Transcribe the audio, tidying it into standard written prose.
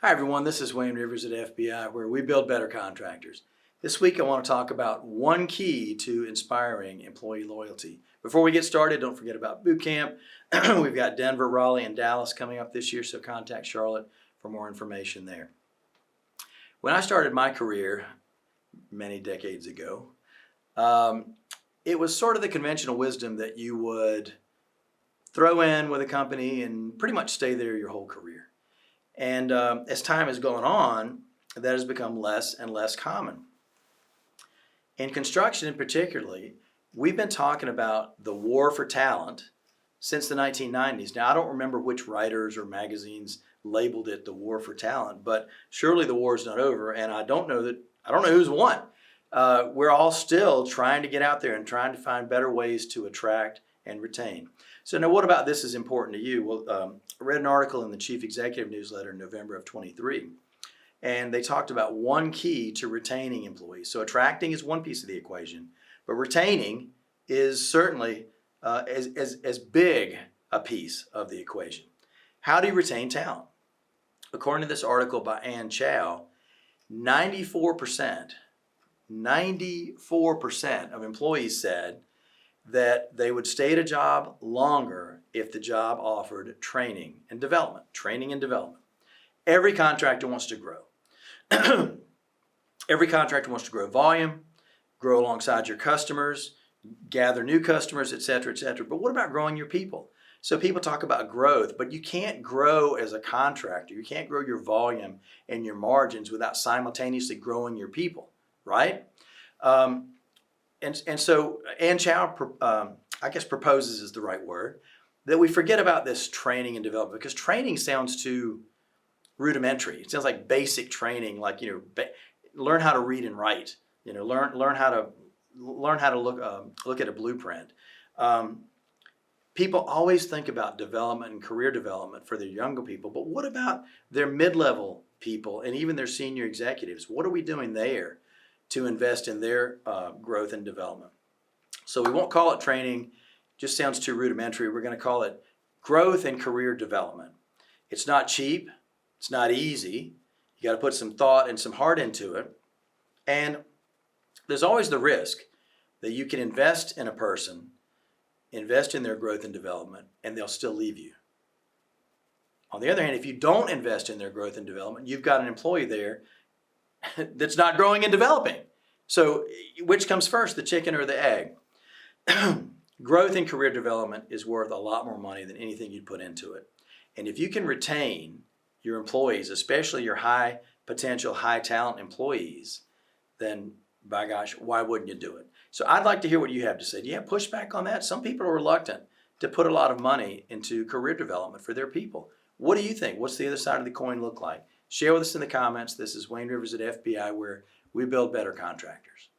Hi everyone, this is Wayne Rivers at FBI, where we build better contractors. This week I want to talk about one key to inspiring employee loyalty. Before we get started, don't forget about boot camp. We've got Denver, Raleigh, and Dallas coming up this year, so contact Charlotte for more information there. When I started my career many decades ago, it was sort of the conventional wisdom that you would throw in with a company and pretty much stay there your whole career. And as time has gone on, that has become less and less common. In construction in particularly, we've been talking about the war for talent since the 1990s. Now, I don't remember which writers or magazines labeled it the war for talent, but surely the war is not over, and I don't know who's won. We're all still trying to get out there and trying to find better ways to attract and retain. So now what about this is important to you? Well, I read an article in the Chief Executive Newsletter in November of 23, and they talked about one key to retaining employees. So attracting is one piece of the equation, but retaining is certainly as big a piece of the equation. How do you retain talent? According to this article by Ann Chow, 94% of employees said that they would stay at a job longer if the job offered training and development. Every contractor wants to grow. Every contractor wants to grow volume, grow alongside your customers, gather new customers, et cetera, et cetera. But what about growing your people? So people talk about growth, but you can't grow as a contractor. You can't grow your volume and your margins without simultaneously growing your people, right? And so Ann Chow, I guess proposes is the right word, that we forget about this training and development, because training sounds too rudimentary. It sounds like basic training, like, learn how to read and write, learn how to look at a blueprint. People always think about development and career development for their younger people, but what about their mid-level people and even their senior executives? What are we doing there to invest in their growth and development? So we won't call it training, just sounds too rudimentary. We're going to call it growth and career development. It's not cheap, it's not easy. You got to put some thought and some heart into it. And there's always the risk that you can invest in a person, invest in their growth and development, and they'll still leave you. On the other hand, if you don't invest in their growth and development, you've got an employee there that's not growing and developing. So which comes first, the chicken or the egg? Growth and career development is worth a lot more money than anything you'd put into it. And if you can retain your employees, especially your high potential, high talent employees, then by gosh, why wouldn't you do it? So I'd like to hear what you have to say. Do you have pushback on that? Some people are reluctant to put a lot of money into career development for their people. What do you think? What's the other side of the coin look like? Share with us in the comments. This is Wayne Rivers at FBI, where we build better contractors.